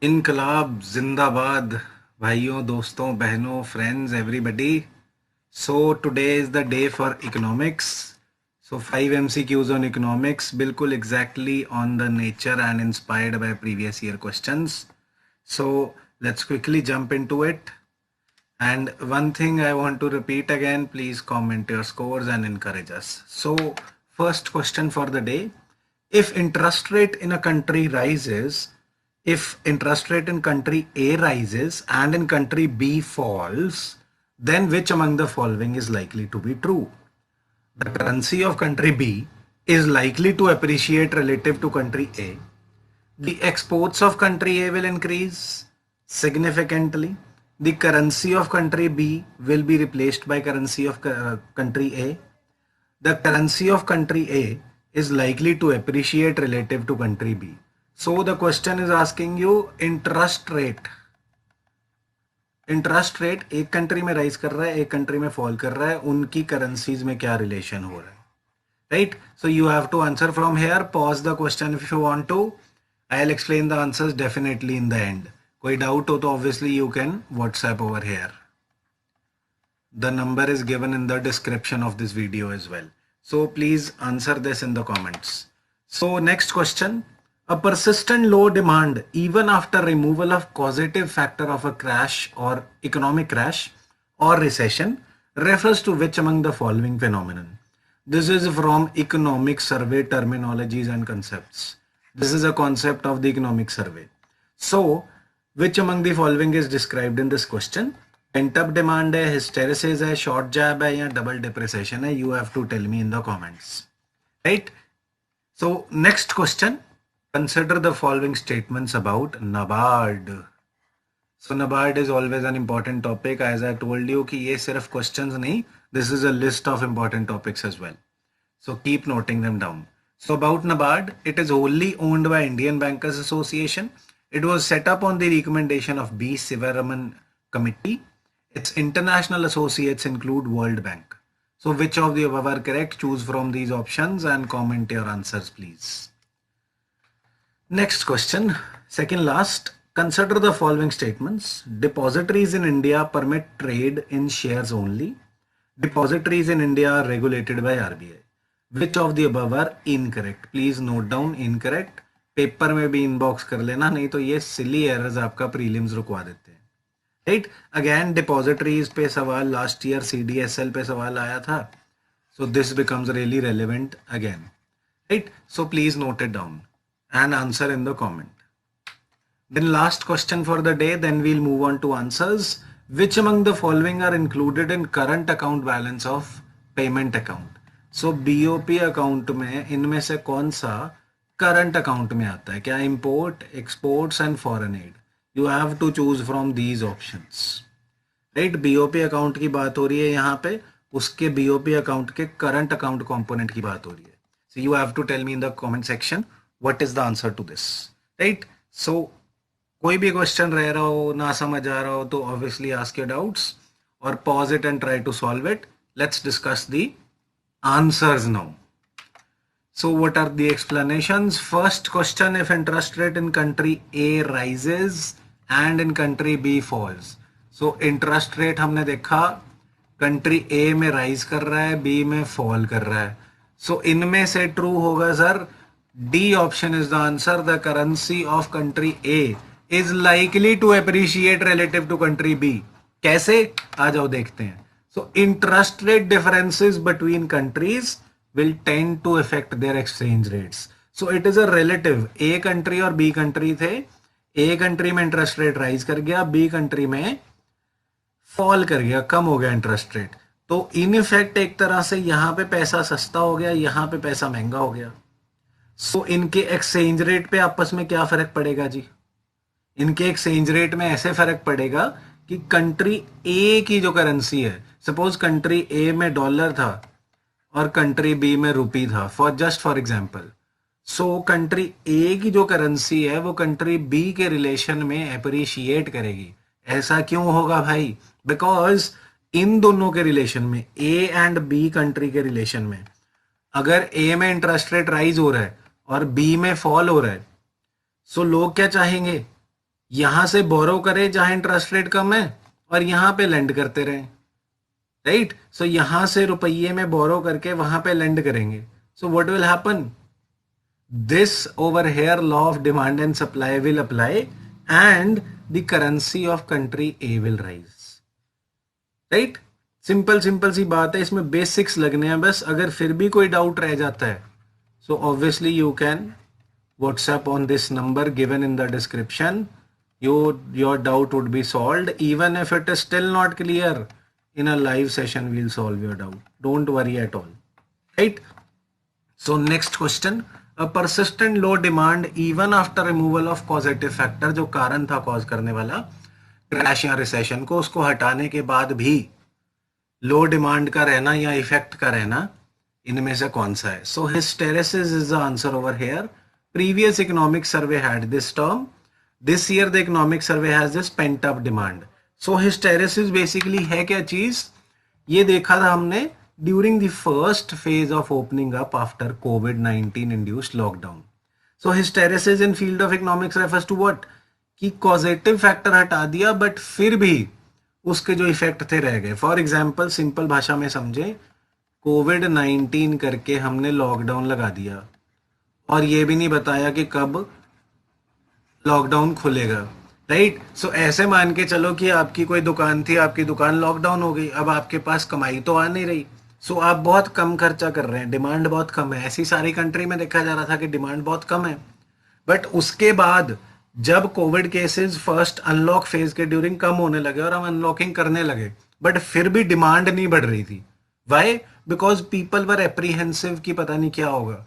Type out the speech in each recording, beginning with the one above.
इनकलाब जिंदाबाद भाइयों दोस्तों बहनों friends everybody. So today is the day for economics. So 5 MCQs on economics, बिल्कुल exactly on the nature and inspired by previous year questions. So let's quickly jump into it. And one thing I want to repeat again, please comment your scores and encourage us. So first question for the day: if interest rate in a country rises, if interest rate in country A rises and in country B falls, then which among the following is likely to be true? The currency of country B is likely to appreciate relative to country A. The exports of country A will increase significantly. The currency of country B will be replaced by currency of country A. The currency of country A is likely to appreciate relative to country B. So the question is asking you interest rate. Interest rate एक country में rise कर रहा है, एक country में fall कर रहा है, उनकी करेंसीज में क्या रिलेशन हो रहा है, right? So you have to answer from here. Pause the question if you want to. I will explain the answers definitely in the end. कोई डाउट हो तो obviously you can WhatsApp over here. The number is given in the description of this video as well. So please answer this in the comments. So next question. A persistent low demand even after removal of causative factor of a crash or economic crash or recession refers to which among the following phenomenon? This is from economic survey terminologies and concepts. This is a concept of the economic survey. So which among the following is described in this question? Pent up demand है, hysteresis है, short jab है या double depreciation है? You have to tell me in the comments, right? So next question. Consider the following statements about NABARD. So NABARD is always an important topic. As I told you कि ये सिर्फ questions नहीं, this is a list of important topics as well. So keep noting them down. So about NABARD, it is wholly owned by Indian Bankers Association. It was set up on the recommendation of B. Sivaraman Committee. Its international associates include World Bank. So which of the above are correct? Choose from these options and comment your answers, please. Next question, second last. Consider the following statements. Depositories in India permit trade in shares only. Depositories in India are regulated by RBI. Which of the above are incorrect? Please note down incorrect. Paper में भी inbox कर लेना, नहीं तो ये सिली errors आपका prelims रुकवा देते हैं, राइट? अगेन डिपॉजिटरीज पे सवाल लास्ट ईयर CDSL पे सवाल आया था, so this becomes really relevant again, right? So please note it down and answer in the comment. Then last question for the day, then we'll move on to answers. Which among the following are included in current account balance of payment account? So BOP account में इनमें से कौन सा current account में आता है? क्या import, exports and foreign aid? You have to choose from these options, right? BOP account की बात हो रही है यहाँ पे, उसके BOP अकाउंट के करंट अकाउंट कंपोनेंट की बात हो रही है. So you have to tell me in the comment section what is the answer to this, right? So कोई भी क्वेश्चन रह रहा हो, ना समझ आ रहा हो, तो ऑब्वियसली आस्क योर डाउट्स और pause it and try to solve it. Let's discuss the answers now. So what are the explanations? First question, if interest rate in country A rises and in country B falls. So interest rate हमने देखा country A में rise कर रहा है, B में fall कर रहा है. So इनमें से true होगा sir, D option is the answer. The currency of country A is likely to appreciate relative to country B. कैसे? आ जाओ देखते हैं. So interest rate differences between countries will tend to affect their exchange rates. So it is a relative. A country और B country थे. A country में interest rate rise कर गया, B country में fall कर गया, कम हो गया interest rate. तो in effect एक तरह से यहाँ पे पैसा सस्ता हो गया, यहाँ पे पैसा महंगा हो गया. So इनके exchange rate पे आपस में क्या फर्क पड़ेगा जी? इनके exchange rate में ऐसे फर्क पड़ेगा कि कंट्री ए की जो करेंसी है, सपोज कंट्री ए में डॉलर था और कंट्री बी में रुपी था, फॉर एग्जांपल. सो कंट्री ए की जो करेंसी है वो कंट्री बी के रिलेशन में अप्रिशिएट करेगी. ऐसा क्यों होगा भाई? बिकॉज इन दोनों के रिलेशन में, ए एंड बी कंट्री के रिलेशन में, अगर ए में इंटरेस्ट रेट राइज हो रहा है और बी में फॉल हो रहा है, सो लोग क्या चाहेंगे? यहां से बोरो करें जहां इंटरेस्ट रेट कम है और यहां पे लेंड करते रहें, राइट। सो यहां से रुपये में बोरो करके वहां पे लेंड करेंगे, so what will happen, this over here law of demand and supply will apply and the currency of country A will rise, right। Simple simple सी बात है, इसमें बेसिक्स लगने हैं बस। अगर फिर भी कोई डाउट रह जाता है so obviously you can WhatsApp on this number given in the description. Your doubt would be solved. Even if it is still not clear, in a live session we'll solve your doubt. Don't worry at all, right? So next question, a persistent low demand even after removal of causative factor, जो कारण था cause करने वाला crash या recession को, उसको हटाने के बाद भी लो डिमांड का रहना या इफेक्ट का रहना, इनमें से कौन सा है? So hysteresis is the answer over here. Previous economic survey had this term, this year the economic survey has this pent up demand. So hysteresis basically है क्या चीज? ये देखा था हमने during the first phase of opening up after कोविड-19 induced lockdown. So hysteresis in field of economics refers to what, कि causative factor हटा दिया बट फिर भी उसके जो इफेक्ट थे रह गए। फॉर एग्जाम्पल सिंपल भाषा में समझे, कोविड-19 करके हमने लॉकडाउन लगा दिया और ये भी नहीं बताया कि कब लॉकडाउन खुलेगा, राइट। सो ऐसे मान के चलो कि आपकी कोई दुकान थी, आपकी दुकान लॉकडाउन हो गई, अब आपके पास कमाई तो आ नहीं रही, सो आप बहुत कम खर्चा कर रहे हैं, डिमांड बहुत कम है। ऐसी सारी कंट्री में देखा जा रहा था कि डिमांड बहुत कम है, बट उसके बाद जब Covid cases first unlock phase के ड्यूरिंग कम होने लगे और हम अनलॉकिंग करने लगे, बट फिर भी डिमांड नहीं बढ़ रही थी। Why? Because people were apprehensive कि पता नहीं क्या होगा,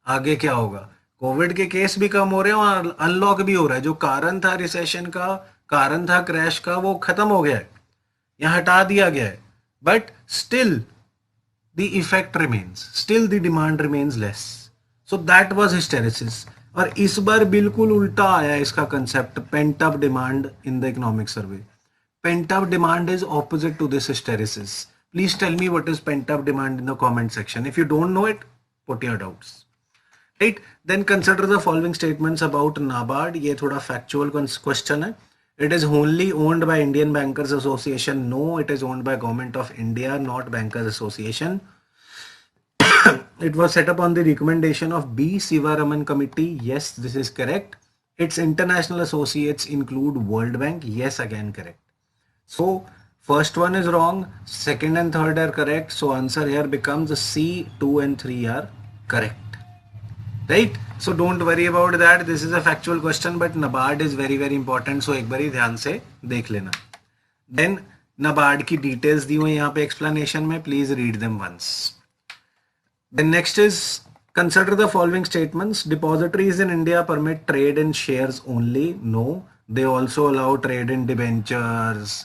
आगे क्या होगा। कोविड के केस भी कम हो रहे हैं और अनलॉक भी हो रहा है। जो कारण था रिसेशन का, कारण था क्रैश का, वो खत्म हो गया है या हटा दिया गया है, but still the effect remains, still the demand remains less. So that was hysteresis. और इस बार बिल्कुल उल्टा आया इसका concept, pent up demand in the economic survey. Pent up demand is opposite to this hysteresis. Please tell me what is pent up demand in the comment section. If you don't know it, put your doubts. Right? Then consider the following statements about NABARD. ये थोड़ा factual question है. It is wholly owned by Indian Bankers Association. No, it is owned by Government of India, not Bankers Association. It was set up on the recommendation of B. Sivaraman Committee. Yes, this is correct. Its international associates include World Bank. Yes, again correct. So first one is wrong, second and third are correct, so answer here becomes C, 2 and 3 are correct, right? So don't worry about that, this is a factual question, but NABARD is very very important, so एक बारी ध्यान से देख लेना। Then NABARD की details दी हुई यहाँ पे explanation में, please read them once. Then next is consider the following statements. Depositories in India permit trade in shares only. No, they also allow trade in debentures,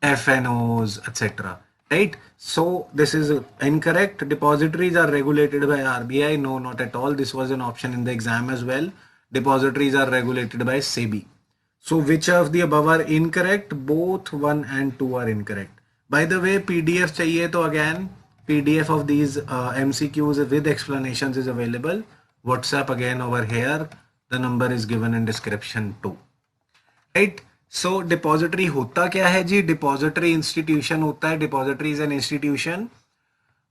FNOs, etc. Right? So this is incorrect. Depositories are regulated by RBI. No, not at all. This was an option in the exam as well. Depositories are regulated by SEBI. So which of the above are incorrect? Both 1 and 2 are incorrect. By the way, PDF चाहिए तो again PDF of these MCQs with explanations is available. WhatsApp again over here. The number is given in description too. Right? So depository होता क्या है जी? Depository institution होता है, depository is an institution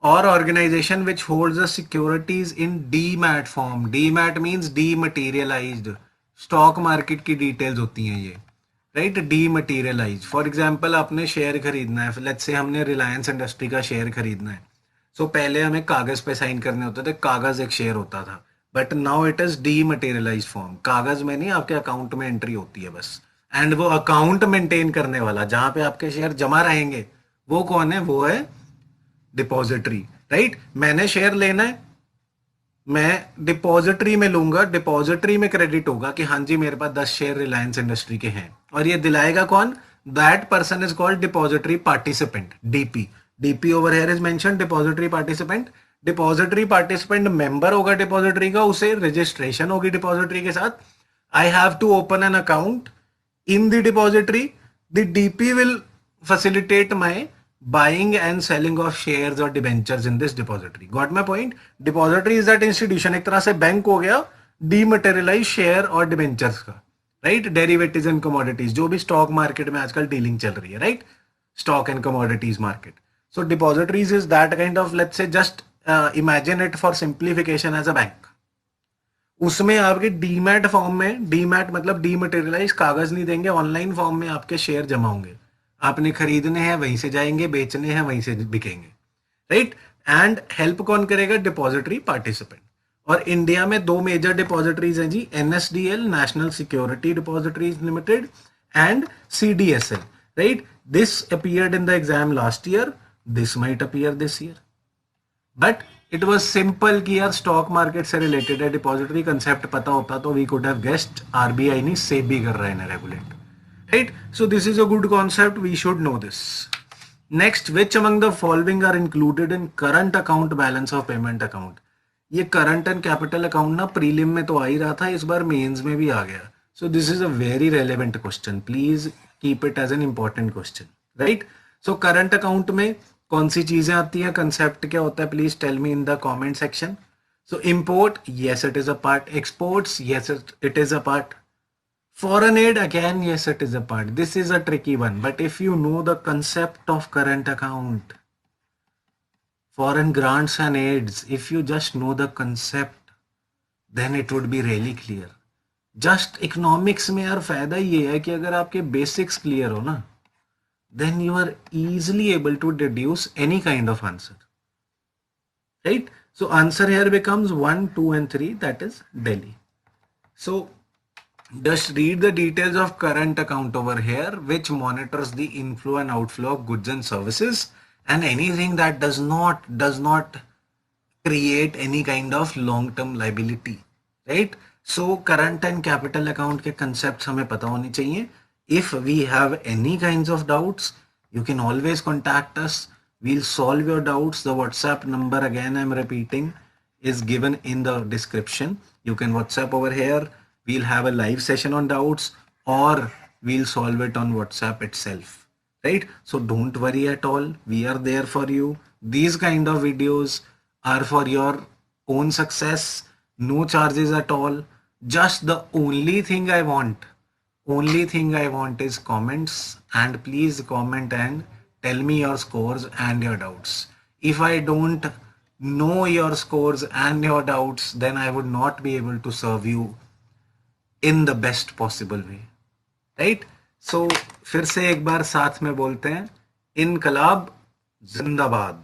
और organisation which holds the securities in demat form. Demat means dematerialised, stock market की details होती हैं ये, राइट? डीमटेरियलाइज्ड। फॉर एग्जांपल आपने शेयर खरीदना है, लेट्स से हमने रिलायंस इंडस्ट्री का शेयर खरीदना है, सो पहले हमें कागज पे साइन करने होते थे, कागज एक शेयर होता था, but now it is dematerialised form. कागज में नहीं, आपके अकाउंट में एंट्री होती है बस, एंड वो अकाउंट मेंटेन करने वाला जहां पे आपके शेयर जमा रहेंगे वो कौन है? वो है डिपॉजिटरी, राइट? मैंने शेयर लेना है, मैं डिपॉजिटरी में लूंगा, डिपॉजिटरी में क्रेडिट होगा कि हाँ जी मेरे पास 10 शेयर रिलायंस इंडस्ट्री के हैं, और ये दिलाएगा कौन? That person is called depository participant, DP. DP over here is mention, depository participant. Depository participant member होगा डिपॉजिटरी का, उसे रजिस्ट्रेशन होगी डिपॉजिटरी के साथ। I have to open an account in the depository. The DP will facilitate my buying and selling of shares or debentures in this depository. Got my point? Depository is that institution, एक तरह से bank हो गया dematerialise share और debentures का, right, derivatives and commodities, जो भी stock market में आजकल डीलिंग चल रही है, right, stock and commodities market. So depositories is that kind of, let's say just imagine it for simplification as a bank. उसमें आपके डीमैट फॉर्म में, डीमैट मतलब डीमटेरियलाइज, कागज नहीं देंगे, ऑनलाइन फॉर्म में आपके शेयर जमा होंगे. आपने खरीदने हैं वहीं से जाएंगे, बेचने हैं वहीं से बिकेंगे, राइट. एंड हेल्प कौन करेगा? Depository participant. और इंडिया में दो मेजर डिपॉजिटरीज हैं जी, NSDL, national security depositories limited, and CDSL, right. This appeared in the exam last year, this might appear this year, but it was simple कि यार stock market से related है, depository concept पता होता तो we could have guessed RBI नहीं SEBI कर रहा है ना regulate, right. So this is a good concept, we should know this. Next, which among the following are included in current account balance of payment account. ये current and capital account ना prelim में तो आ ही रहा था, इस बार mains में भी आ गया. So this is a very relevant question, please keep it as an important question, right. So current account में कौन सी चीजें आती हैं, कंसेप्ट क्या होता है, please tell me in the comment section. So import, yes it is a part. Exports, yes it is a part. Foreign aid, again, yes, it is a part. This is a tricky one, but if you know the concept of current account, foreign grants and aids, if you just know the concept, then it would be really clear. Just economics में यार फायदा ये है कि अगर आपके basics clear हो ना, then you are easily able to deduce any kind of answer, right? So answer here becomes 1, 2 and 3, that is Delhi. So just read the details of current account over here, which monitors the inflow and outflow of goods and services, and anything that does not create any kind of long term liability, right? So current and capital account के concepts हमें पता होने चाहिए. If we have any kinds of doubts, you can always contact us. We'll solve your doubts. The WhatsApp number, again I'm repeating, is given in the description. You can WhatsApp over here. We'll have a live session on doubts, or we'll solve it on WhatsApp itself, right? So don't worry at all, we are there for you. These kind of videos are for your own success, no charges at all. Just the only thing I want is comments, and please comment and tell me your scores and your doubts. If I don't know your scores and your doubts, then I would not be able to serve you in the best possible way, right? So फिर से एक बार साथ में बोलते हैं, इनकलाब जिंदाबाद.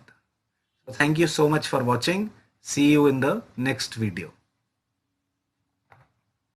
Thank you so much for watching. See you in the next video.